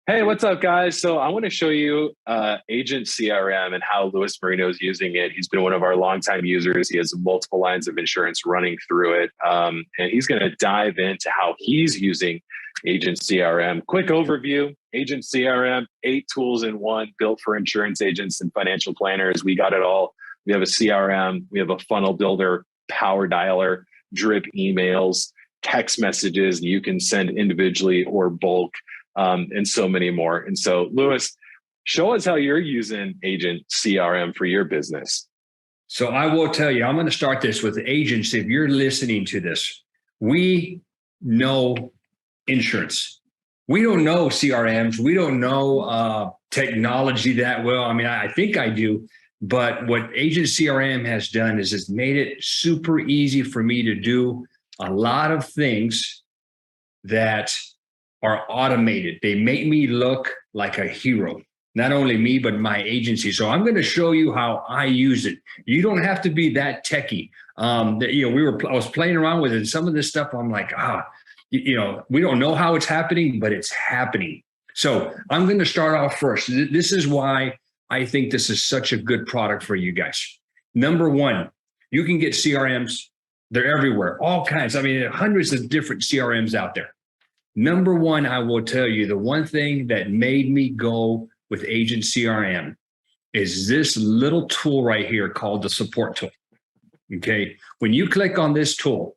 Hey, what's up, guys? So I want to show you Agent CRM and how Luis Moreno is using it. He's been one of our longtime users. He has multiple lines of insurance running through it. And he's going to dive into how he's using Agent CRM. Quick overview, Agent CRM, 8 tools in one, built for insurance agents and financial planners. We got it all. We have a CRM, we have a funnel builder, power dialer, drip emails, text messages you can send individually or bulk, and so many more. And so, Luis, show us how you're using Agent CRM for your business. So I will tell you, I'm going to start this with agents. If you're listening to this, we know insurance. We don't know CRMs. We don't know technology that well. I mean, I think I do. But what Agent CRM has done is it's made it super easy for me to do a lot of things that are automated. They make me look like a hero, not only me, but my agency. So I'm going to show you how I use it. You don't have to be that techie. I was playing around with it. And some of this stuff, I'm like, we don't know how it's happening, but it's happening. So I'm going to start off first. This is why I think this is such a good product for you guys. Number one, you can get CRMs. They're everywhere, all kinds. I mean, hundreds of different CRMs out there. Number one, I will tell you, the one thing that made me go with Agent CRM is this little tool right here called the support tool. Okay. When you click on this tool,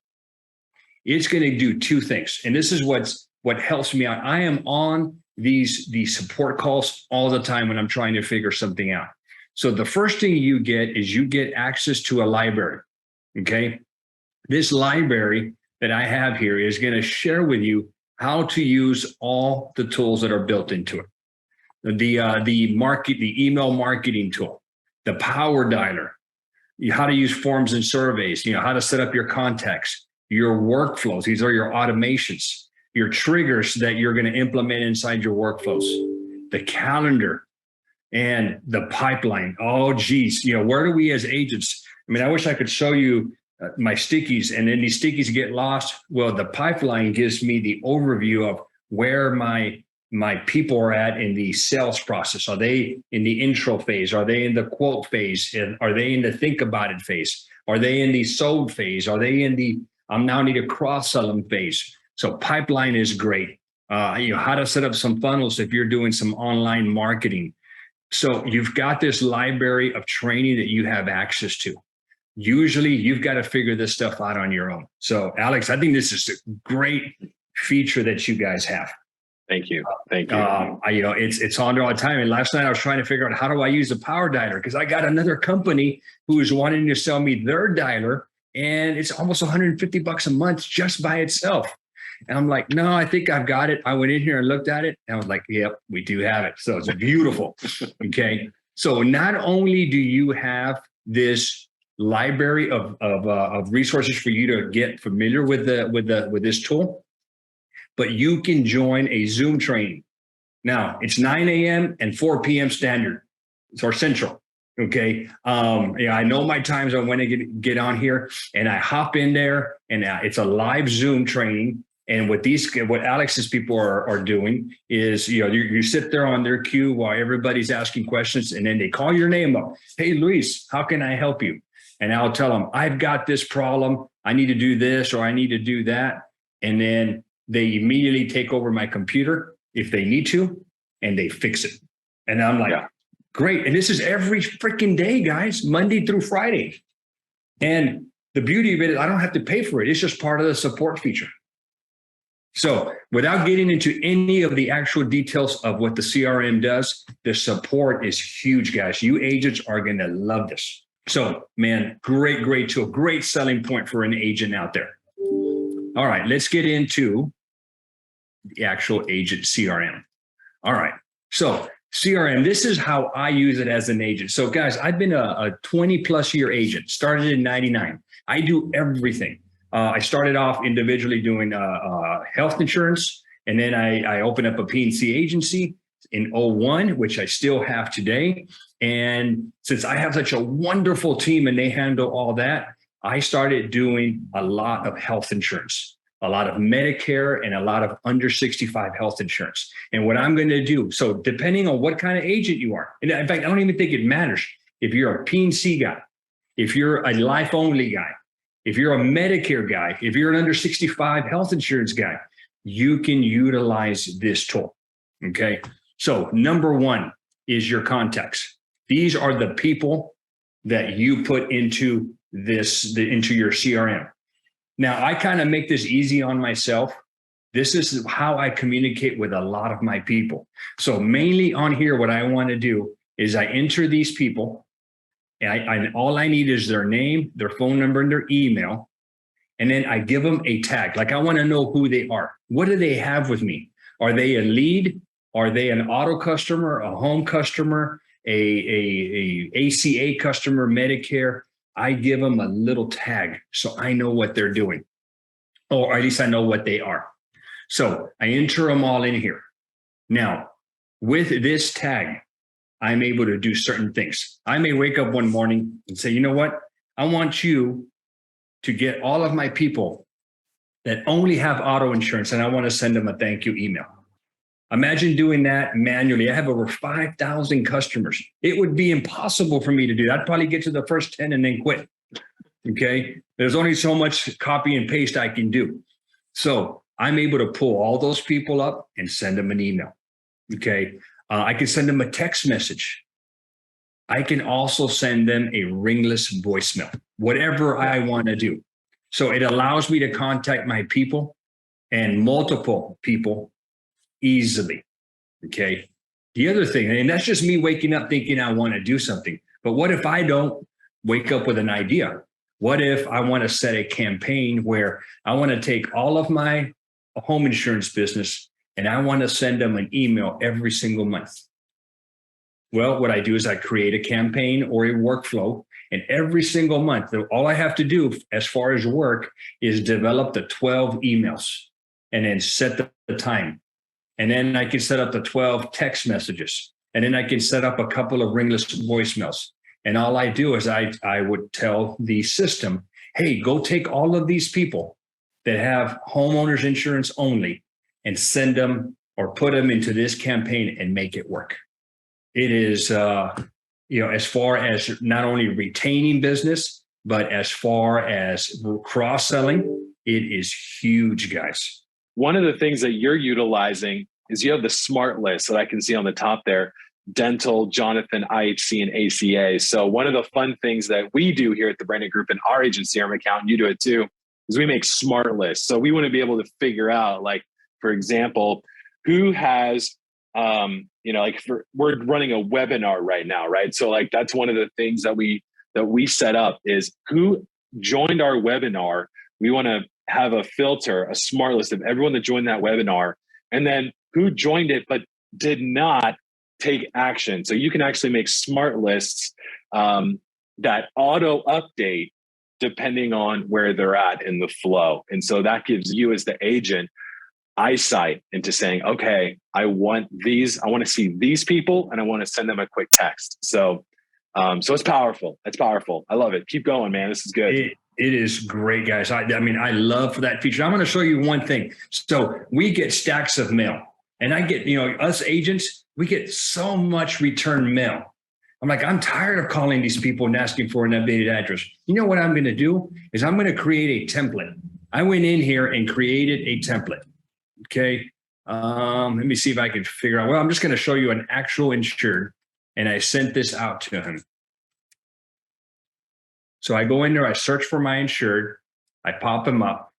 it's going to do 2 things. And this is what helps me out. I am on these support calls all the time when I'm trying to figure something out. So the first thing you get is you get access to a library. Okay. This library that I have here is going to share with you how to use all the tools that are built into it. The email marketing tool, the power dialer, how to use forms and surveys, how to set up your contacts, your workflows. These are your automations, your triggers that you're going to implement inside your workflows, the calendar, and the pipeline. Oh, geez. Where do we as agents? I mean, I wish I could show you my stickies, and then these stickies get lost. Well, the pipeline gives me the overview of where my people are at in the sales process. Are they in the intro phase? Are they in the quote phase? Are they in the think about it phase? Are they in the sold phase? Are they in the I'm now need to cross-sell them phase? So pipeline is great. How to set up some funnels if you're doing some online marketing. So you've got this library of training that you have access to. Usually you've got to figure this stuff out on your own. So Alex, I think this is a great feature that you guys have. Thank you. Thank you. It's on there all the time. And last night I was trying to figure out how do I use the power dialer? Because I got another company who is wanting to sell me their dialer, and it's almost $150 a month just by itself. And I'm like, no, I think I've got it. I went in here and looked at it, and I was like, yep, we do have it. So it's beautiful. Okay. So not only do you have this library of resources for you to get familiar with this tool, but you can join a Zoom training. Now it's 9 a.m. and 4 p.m. standard. It's our central. Okay. I know my times on when I get on here, and I hop in there, and it's a live Zoom training. And what Alex's people are doing is, you sit there on their queue while everybody's asking questions, and then they call your name up. Hey, Luis, how can I help you? And I'll tell them, I've got this problem. I need to do this, or I need to do that. And then they immediately take over my computer if they need to, and they fix it. And I'm like, great. And this is every freaking day, guys, Monday through Friday. And the beauty of it is I don't have to pay for it. It's just part of the support feature. So without getting into any of the actual details of what the CRM does, the support is huge, guys. You agents are going to love this. So, man, great tool, great selling point for an agent out there. All right, let's get into the actual Agent CRM. All right, so CRM, this is how I use it as an agent. So, guys, I've been a 20-plus year agent, started in 99. I do everything. I started off individually doing health insurance, and then I opened up a P&C agency in 01, which I still have today. And since I have such a wonderful team and they handle all that, I started doing a lot of health insurance. a lot of Medicare, and a lot of under 65 health insurance. And what I'm going to do, so depending on what kind of agent you are, and in fact, I don't even think it matters if you're a P&C guy, if you're a life only guy, if you're a Medicare guy, if you're an under 65 health insurance guy, you can utilize this tool. Okay. So number one is your contacts. These are the people that you put into into your CRM. Now, I kind of make this easy on myself. This is how I communicate with a lot of my people. So mainly on here, what I want to do is I enter these people, and all I need is their name, their phone number, and their email. And then I give them a tag. Like, I want to know who they are. What do they have with me? Are they a lead? Are they an auto customer, a home customer, a ACA customer, Medicare? I give them a little tag so I know what they're doing, or at least I know what they are. So I enter them all in here. Now, with this tag, I'm able to do certain things. I may wake up one morning and say, you know what? I want you to get all of my people that only have auto insurance, and I want to send them a thank you email. Imagine doing that manually. I have over 5,000 customers. It would be impossible for me to do that. I'd probably get to the first 10 and then quit. Okay. There's only so much copy and paste I can do. So I'm able to pull all those people up and send them an email. Okay. I can send them a text message. I can also send them a ringless voicemail, whatever I want to do. So it allows me to contact my people and multiple people easily. Okay. The other thing, and that's just me waking up thinking I want to do something. But what if I don't wake up with an idea? What if I want to set a campaign where I want to take all of my home insurance business and I want to send them an email every single month? Well, what I do is I create a campaign or a workflow, and every single month, all I have to do as far as work is develop the 12 emails and then set the time. And then I can set up the 12 text messages. And then I can set up a couple of ringless voicemails. And all I do is I would tell the system, hey, go take all of these people that have homeowners insurance only and send them or put them into this campaign and make it work. It is, as far as not only retaining business, but as far as cross-selling, it is huge, guys. One of the things that you're utilizing is you have the smart list that I can see on the top there: dental, Jonathan, IHC, and ACA. So one of the fun things that we do here at the Branning Group in our agent CRM account, and you do it too, is we make smart lists. So we want to be able to figure out, like, for example, who has, we're running a webinar right now, right? So like, that's one of the things that we set up is who joined our webinar. We want to have a filter, a smart list of everyone that joined that webinar, and then who joined it but did not take action. So you can actually make smart lists that auto update depending on where they're at in the flow. And so that gives you as the agent eyesight into saying, okay, I want to see these people and I want to send them a quick text. So it's powerful. It's powerful. I love it. Keep going, man. This is good. It is great, guys. I love for that feature. I'm going to show you one thing. So we get stacks of mail, and I get, us agents, we get so much return mail. I'm like, I'm tired of calling these people and asking for an updated address. You know what I'm going to do is I'm going to create a template. I went in here and created a template. Okay. Let me see if I can figure out. Well, I'm just going to show you an actual insured, and I sent this out to him. So I go in there, I search for my insured, I pop him up.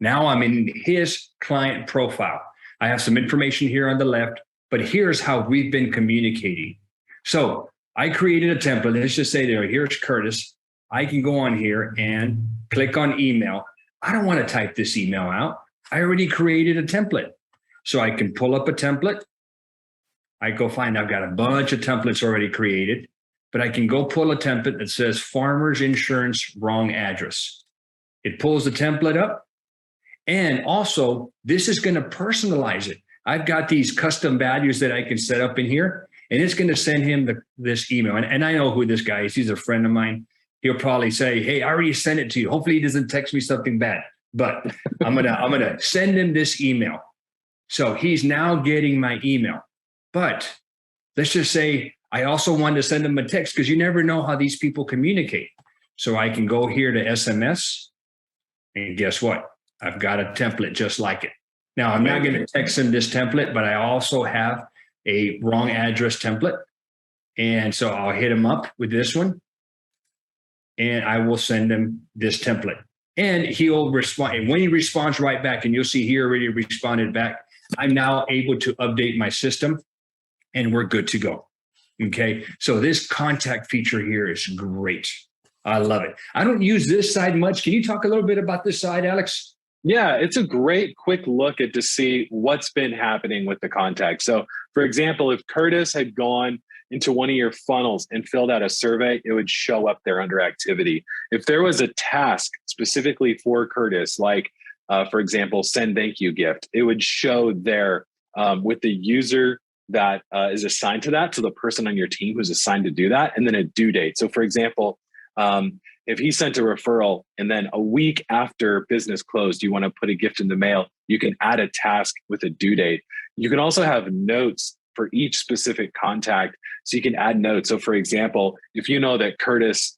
Now I'm in his client profile. I have some information here on the left, but here's how we've been communicating. So I created a template. Let's just say there, here's Curtis. I can go on here and click on email. I don't want to type this email out. I already created a template. So I can pull up a template. I go find, I've got a bunch of templates already created. But I can go pull a template that says Farmers Insurance, wrong address. It pulls the template up. And also, this is going to personalize it. I've got these custom values that I can set up in here, and it's going to send him this email. And I know who this guy is. He's a friend of mine. He'll probably say, hey, I already sent it to you. Hopefully he doesn't text me something bad. but I'm gonna send him this email. So he's now getting my email. But let's just say I also wanted to send him a text because you never know how these people communicate. So I can go here to SMS, and guess what? I've got a template just like it. Now, I'm not going to text him this template, but I also have a wrong address template. And so I'll hit him up with this one, and I will send him this template. And he'll respond. And when he responds right back, and you'll see he already responded back, I'm now able to update my system, and we're good to go. Okay. So this contact feature here is great. I love it. I don't use this side much. Can you talk a little bit about this side, Alex? Yeah, it's a great quick look at to see what's been happening with the contact. So for example, if Curtis had gone into one of your funnels and filled out a survey, it would show up there under activity. If there was a task specifically for Curtis, like for example, send thank you gift, it would show there with the user that is assigned to that. So the person on your team who's assigned to do that, and then a due date. So for example, if he sent a referral and then a week after business closed, you want to put a gift in the mail, you can add a task with a due date. You can also have notes for each specific contact. So you can add notes. So for example, if you know that Curtis,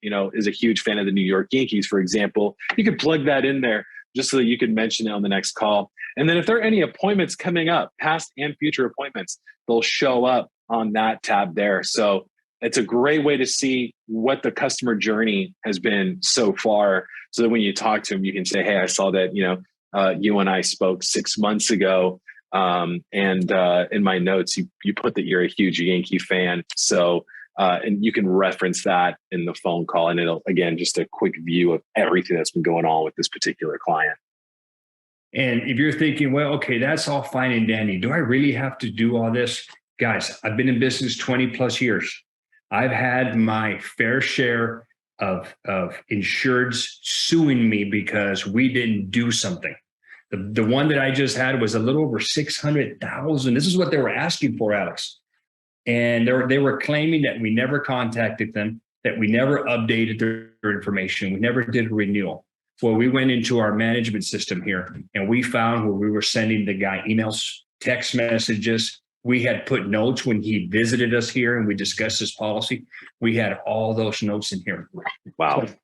is a huge fan of the New York Yankees, for example, you could plug that in there just so that you can mention it on the next call. And then if there are any appointments coming up, past and future appointments, they'll show up on that tab there. So it's a great way to see what the customer journey has been so far, so that when you talk to them, you can say, hey, I saw that, you and I spoke 6 months ago. And in my notes, you put that you're a huge Yankee fan. So, and you can reference that in the phone call, and it'll, again, just a quick view of everything that's been going on with this particular client. And if you're thinking, well, okay, that's all fine and dandy. Do I really have to do all this? Guys, I've been in business 20 plus years. I've had my fair share of insureds suing me because we didn't do something. The one that I just had was a little over 600,000. This is what they were asking for, Alex. And they were claiming that we never contacted them, that we never updated their information. We never did a renewal. Well, we went into our management system here, and we found where we were sending the guy emails, text messages. We had put notes when he visited us here and we discussed his policy. We had all those notes in here. Wow. So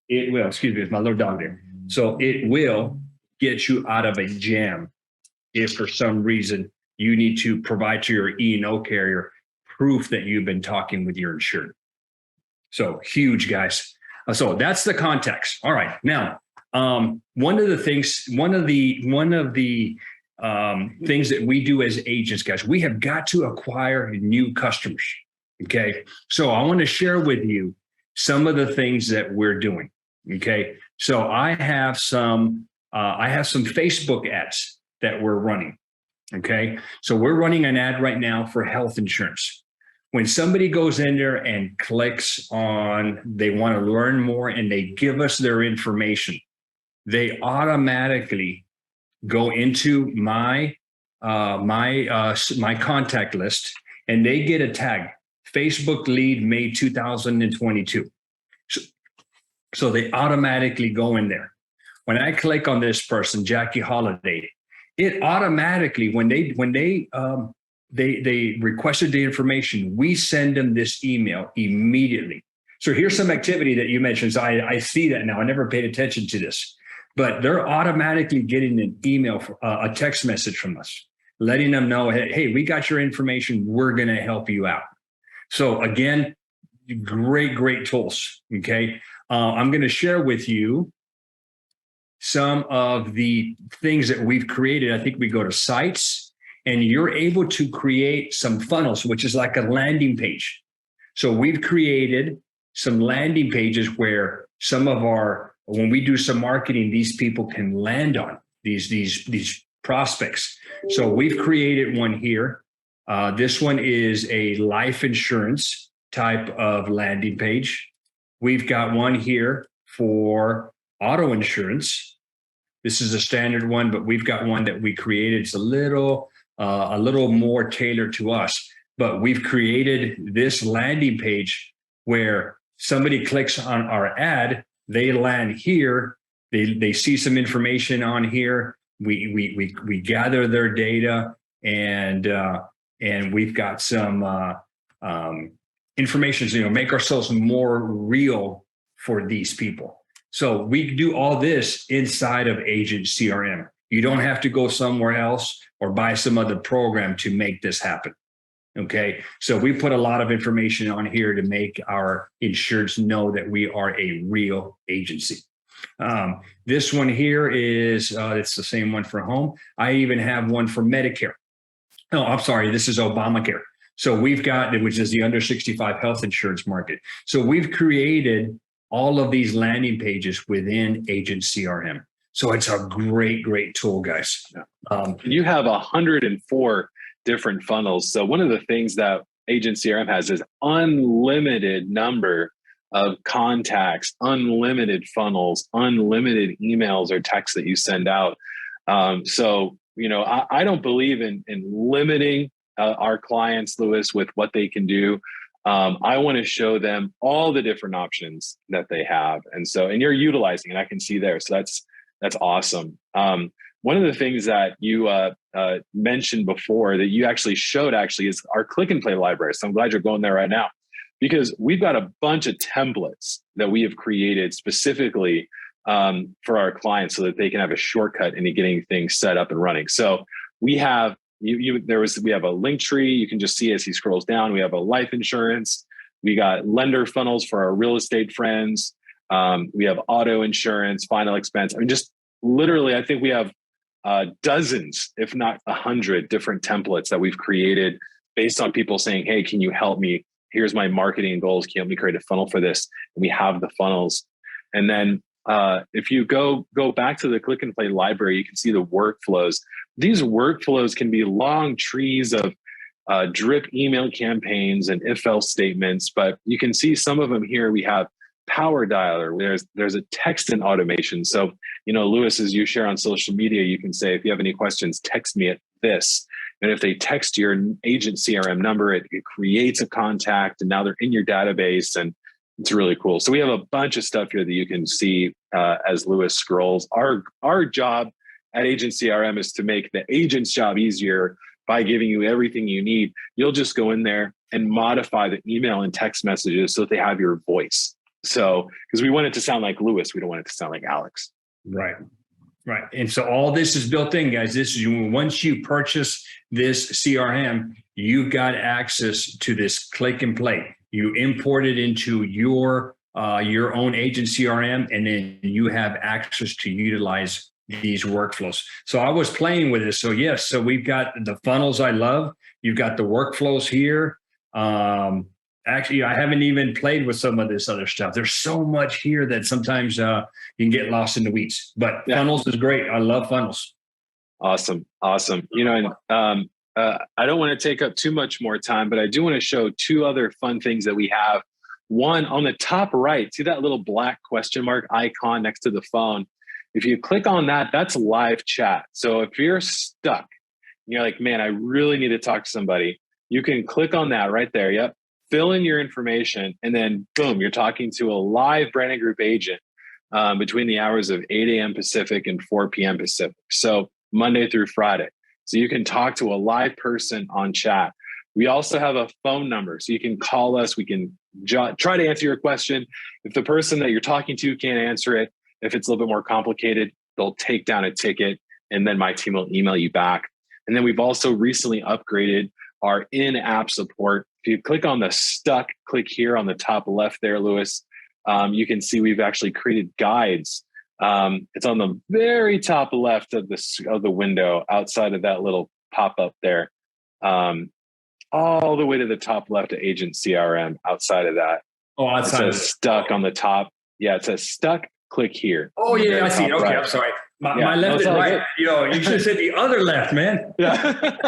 it will, excuse me, it's my little dog there. So it will get you out of a jam if for some reason you need to provide to your E&O carrier proof that you've been talking with your insured. So huge, guys. So that's the context. All right. Now, one of the things that we do as agents, guys, we have got to acquire new customers. Okay. So I want to share with you some of the things that we're doing. Okay. So I have some Facebook ads that we're running. Okay. So we're running an ad right now for health insurance. When somebody goes in there and clicks on, they want to learn more and they give us their information, they automatically go into my contact list, and they get a tag, Facebook lead May 2022. So they automatically go in there. When I click on this person, Jackie Holiday, it automatically, when they requested the information, we send them this email immediately. So here's some activity that you mentioned. So I see that now. I never paid attention to this. But they're automatically getting an email, a text message from us, letting them know, hey, we got your information. We're going to help you out. So again, great tools. Okay. I'm going to share with you some of the things that we've created. I think we go to sites, and you're able to create some funnels, which is like a landing page. So we've created some landing pages where when we do some marketing, these people can land on these prospects. So we've created one here. This one is a life insurance type of landing page. We've got one here for auto insurance. This is a standard one, but we've got one that we created. It's a little more tailored to us, but we've created this landing page where somebody clicks on our ad, they land here, They see some information on here. We gather their data, and we've got some information to make ourselves more real for these people. So we do all this inside of Agent CRM. You don't have to go somewhere else or buy some other program to make this happen. Okay. So we put a lot of information on here to make our insureds know that we are a real agency. This one here is, it's the same one for home. I even have one for Medicare. No, I'm sorry. This is Obamacare. So we've got, which is the under 65 health insurance market. So we've created all of these landing pages within Agent CRM. So it's a great tool, guys. You have 104 different funnels. So one of the things that Agent CRM has is unlimited number of contacts, unlimited funnels, unlimited emails or texts that you send out. So, I don't believe in limiting our clients, Luis, with what they can do. I want to show them all the different options that they have. And you're utilizing it. I can see there. So that's awesome. One of the things that you mentioned before that you actually showed is our click and play library. So I'm glad you're going there right now, because we've got a bunch of templates that we have created specifically for our clients so that they can have a shortcut into getting things set up and running. So we have we have a link tree. You can just see as he scrolls down. We have a life insurance. We got lender funnels for our real estate friends. We have auto insurance, final expense. I mean, just literally, I think we have dozens, if not 100 different templates that we've created based on people saying, hey, can you help me? Here's my marketing goals. Can you help me create a funnel for this? And we have the funnels. And then if you go back to the click and play library, you can see the workflows. These workflows can be long trees of drip email campaigns and if-else statements, but you can see some of them here. We have Power Dialer. There's a text and automation. So, Luis, as you share on social media, you can say, if you have any questions, text me at this. And if they text your Agent CRM number, it creates a contact, and now they're in your database, and it's really cool. So we have a bunch of stuff here that you can see as Luis scrolls. Our job at Agent CRM is to make the agent's job easier by giving you everything you need. You'll just go in there and modify the email and text messages so that they have your voice. So, because we want it to sound like Luis, we don't want it to sound like Alex. Right. And so all this is built in, guys. This is once you purchase this CRM, you've got access to this click and play. You import it into your own Agent CRM, and then you have access to utilize these workflows. So I was playing with this. So yes, so we've got the funnels I love. You've got the workflows here. Actually, I haven't even played with some of this other stuff. There's so much here that sometimes you can get lost in the weeds. But funnels is great. I love funnels. Awesome. And I don't want to take up too much more time, but I do want to show two other fun things that we have. One, on the top right, see that little black question mark icon next to the phone? If you click on that, that's live chat. So if you're stuck, and you're like, man, I really need to talk to somebody, you can click on that right there. Yep. Fill in your information, and then boom, you're talking to a live Branning Group agent between the hours of 8 a.m. Pacific and 4 p.m. Pacific. So Monday through Friday. So you can talk to a live person on chat. We also have a phone number, so you can call us. We can try to answer your question. If the person that you're talking to can't answer it, if it's a little bit more complicated, they'll take down a ticket, and then my team will email you back. And then we've also recently upgraded our in-app support. If you click on the stuck, click here on the top left there, Luis, you can see we've actually created guides. It's on the very top left of the window outside of that little pop-up there. All the way to the top left of Agent CRM outside of that. Oh, outside it says stuck on the top. Yeah, it says stuck, click here. Oh, yeah, I see. Okay, right. I'm sorry. My left and right. You should have said the other left, man. Yeah.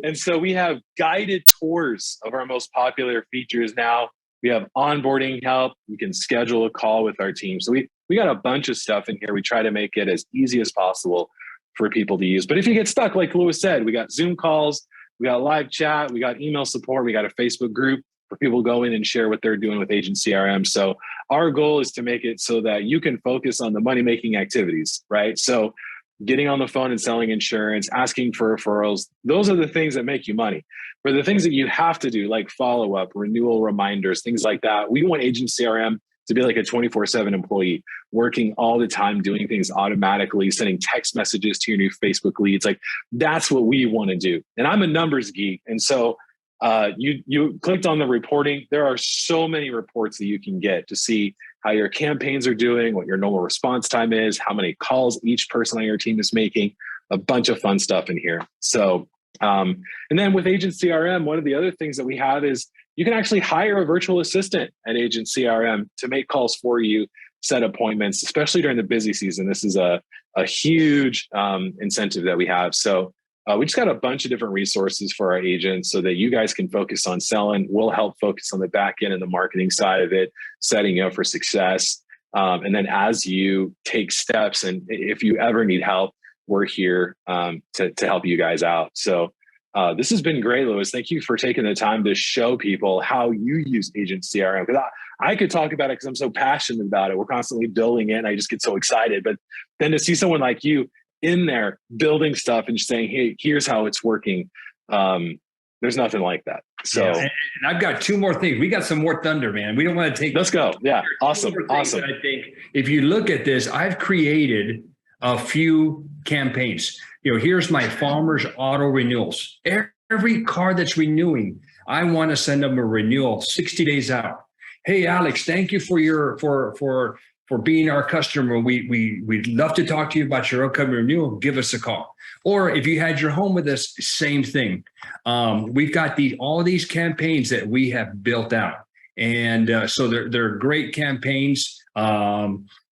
And so we have guided tours of our most popular features now. We have onboarding help. You can schedule a call with our team. So we got a bunch of stuff in here. We try to make it as easy as possible for people to use. But if you get stuck, like Luis said, we got Zoom calls, we got live chat, we got email support, we got a Facebook group for people to go in and share what they're doing with Agent CRM. So our goal is to make it so that you can focus on the money-making activities, right? So getting on the phone and selling insurance, asking for referrals, those are the things that make you money. For the things that you have to do, like follow-up, renewal reminders, things like that, we want Agent CRM to be like a 24/7 employee, working all the time, doing things automatically, sending text messages to your new Facebook leads. Like, that's what we want to do. And I'm a numbers geek. And so you clicked on the reporting. There are so many reports that you can get to see how your campaigns are doing, what your normal response time is, how many calls each person on your team is making, a bunch of fun stuff in here. So, and then with Agent CRM, one of the other things that we have is you can actually hire a virtual assistant at Agent CRM to make calls for you, set appointments, especially during the busy season. This is a huge incentive that we have. So we just got a bunch of different resources for our agents so that you guys can focus on selling. We'll help focus on the back end and the marketing side of it, setting you up for success. And then as you take steps, and if you ever need help, we're here to help you guys out. So this has been great, Luis. Thank you for taking the time to show people how you use Agent CRM. Because I could talk about it because I'm so passionate about it. We're constantly building it, and I just get so excited. But then to see someone like you in there building stuff and saying, hey, here's how it's working. There's nothing like that. So, and I've got two more things. We got some more thunder, man. We don't want to take. Let's go. Yeah. Awesome. Awesome. I think if you look at this, I've created a few campaigns. Here's my farmers auto renewals. Every car that's renewing, I want to send them a renewal 60 days out. Hey, Alex, thank you for being our customer. We'd love to talk to you about your upcoming renewal. Give us a call. Or if you had your home with us, same thing. We've got all these campaigns that we have built out, and so they're great campaigns.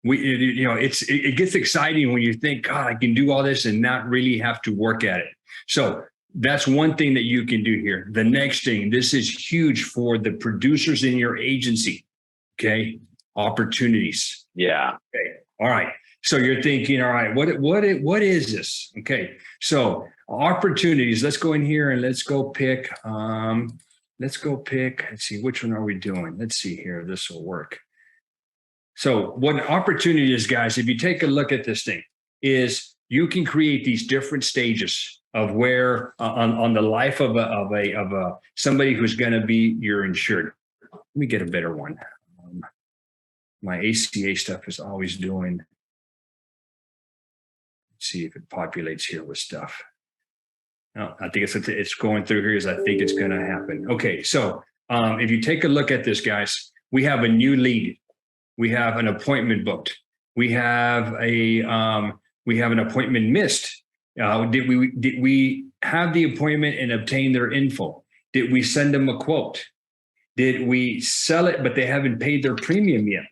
It gets exciting when you think, God, I can do all this and not really have to work at it. So that's one thing that you can do here. The next thing, this is huge for the producers in your agency. Okay. Opportunities. Yeah. Okay. All right. So you're thinking, all right, what is this? Okay. So opportunities, let's go in here and let's go pick, let's see, which one are we doing? Let's see here. This will work. So what an opportunity is, guys, if you take a look at this thing, is you can create these different stages of where on the life of somebody who's going to be your insured. Let me get a better one. My ACA stuff is always doing. Let's see if it populates here with stuff. No, I think it's going through here as I think it's going to happen. Okay, so if you take a look at this, guys, we have a new lead. We have an appointment booked. We have an appointment missed. Did we have the appointment and obtain their info? Did we send them a quote? Did we sell it, but they haven't paid their premium yet?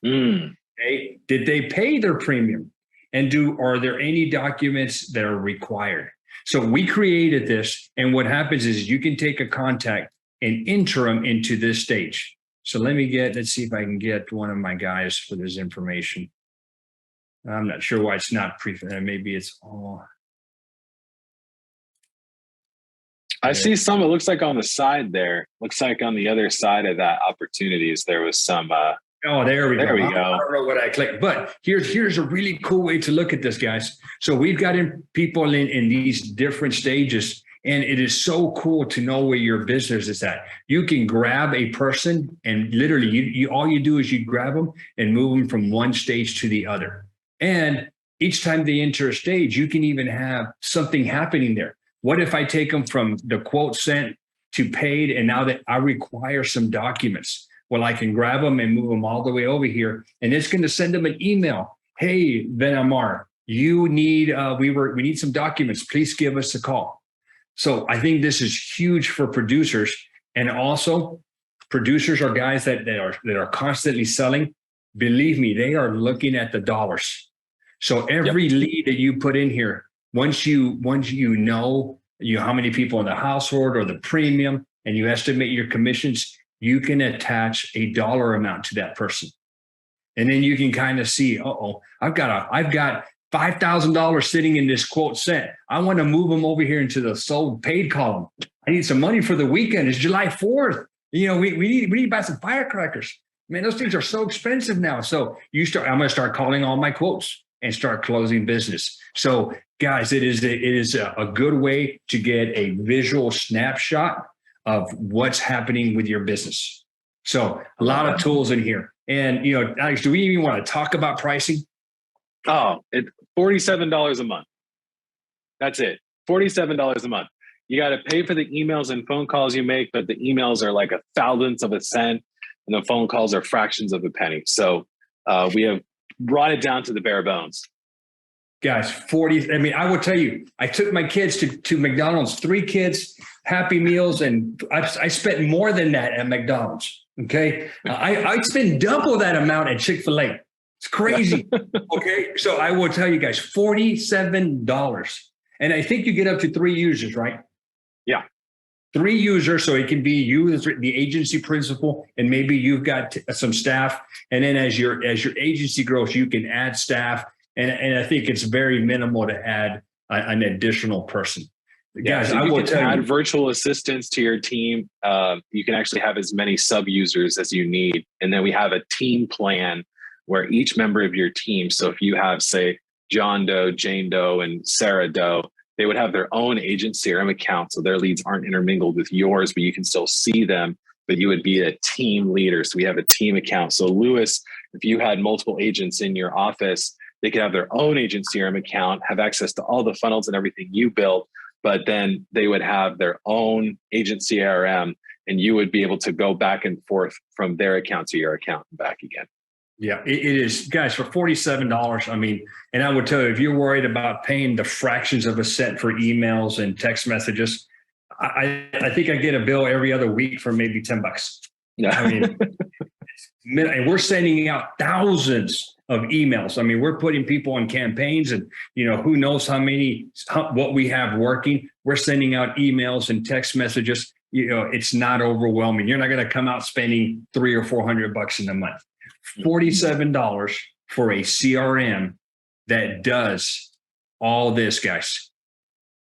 Okay. Did they pay their premium? And are there any documents that are required? So we created this, and what happens is you can take a contact and enter them into this stage. So let's see if I can get one of my guys for this information. I'm not sure why it's not maybe it's all. I see some, it looks like on the side there. Looks like on the other side of that opportunities, there was some. Oh, there we go. I don't know what I clicked, but here's a really cool way to look at this, guys. So we've got people in these different stages. And it is so cool to know where your business is at. You can grab a person and literally all you do is you grab them and move them from one stage to the other. And each time they enter a stage, you can even have something happening there. What if I take them from the quote sent to paid, and now that I require some documents? Well, I can grab them and move them all the way over here, and it's going to send them an email. Hey, Ben Amar, we need some documents. Please give us a call. So I think this is huge for producers, and also producers are guys that are constantly selling. Believe me, they are looking at the dollars. So every lead that you put in here, once you know how many people in the household or the premium, and you estimate your commissions, you can attach a dollar amount to that person, and then you can kind of see, I've got $5,000 sitting in this quote sent. I want to move them over here into the sold paid column. I need some money for the weekend. It's July 4th. We need to buy some firecrackers. Man, those things are so expensive now. So I'm going to start calling all my quotes and start closing business. So guys, it is a good way to get a visual snapshot of what's happening with your business. So a lot of tools in here. And, Alex, do we even want to talk about pricing? Oh, it's $47 a month. That's it. $47 a month. You got to pay for the emails and phone calls you make, but the emails are like a thousandth of a cent and the phone calls are fractions of a penny. So we have brought it down to the bare bones. Guys, I will tell you, I took my kids to McDonald's, 3 kids, Happy Meals, and I spent more than that at McDonald's. Okay. I spend double that amount at Chick-fil-A. It's crazy. Okay. So I will tell you guys, $47. And I think you get up to 3 users, right? Yeah. 3 users. So it can be you as the agency principal, and maybe you've got some staff. And then as your agency grows, you can add staff. And I think it's very minimal to add an additional person. Yeah, Guys, so I will tell you, add virtual assistants to your team. You can actually have as many sub users as you need. And then we have a team plan where each member of your team, so if you have, say, John Doe, Jane Doe, and Sarah Doe, they would have their own agent CRM account. So their leads aren't intermingled with yours, but you can still see them, but you would be a team leader. So we have a team account. So Louis, if you had multiple agents in your office, they could have their own agent CRM account, have access to all the funnels and everything you built, but then they would have their own agent CRM and you would be able to go back and forth from their account to your account and back again. Yeah, it is, guys, for $47. I mean, and I would tell you, if you're worried about paying the fractions of a cent for emails and text messages, I think I get a bill every other week for maybe $10. Yeah. I mean, and we're sending out thousands of emails. I mean, we're putting people on campaigns and, who knows what we have working. We're sending out emails and text messages. It's not overwhelming. You're not going to come out spending $300 or $400 in a month. $47 for a CRM that does all this, guys.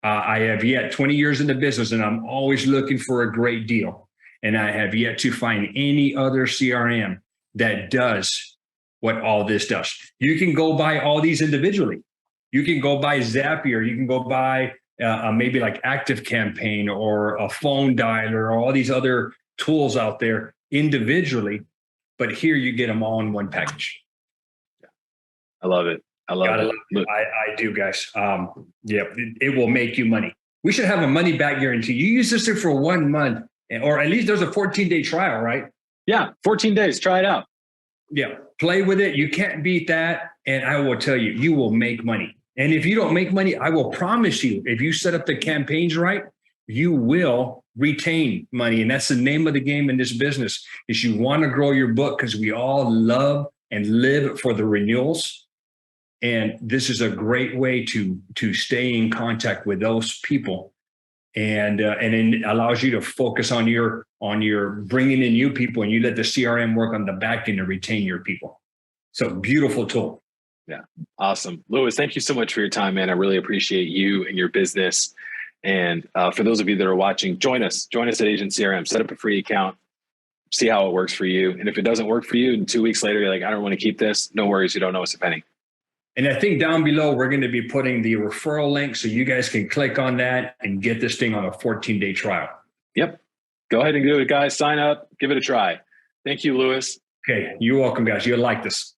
I have yet 20 years in the business and I'm always looking for a great deal. And I have yet to find any other CRM that does what all this does. You can go buy all these individually. You can go buy Zapier. You can go buy maybe like Active Campaign or a phone dialer or all these other tools out there individually. But here you get them all in one package. I love it. I love it. I do, guys. It will make you money. We should have a money back guarantee. You use this thing for 1 month, or at least there's a 14-day trial, right? Yeah, 14 days. Try it out. Yeah, play with it. You can't beat that. And I will tell you, you will make money. And if you don't make money, I will promise you, if you set up the campaigns right, you will retain money. And that's the name of the game in this business, is you want to grow your book because we all love and live for the renewals. And this is a great way to stay in contact with those people. And it allows you to focus on your bringing in new people, and you let the CRM work on the back end to retain your people. So beautiful tool. Yeah. Awesome. Louis, thank you so much for your time, man. I really appreciate you and your business. And for those of you that are watching, join us at Agent CRM, set up a free account, see how it works for you. And if it doesn't work for you and 2 weeks later, you're like, I don't want to keep this. No worries. You don't know us a penny. And I think down below, we're going to be putting the referral link so you guys can click on that and get this thing on a 14-day trial. Yep. Go ahead and do it, guys. Sign up, give it a try. Thank you, Louis. Okay. You're welcome, guys. You'll like this.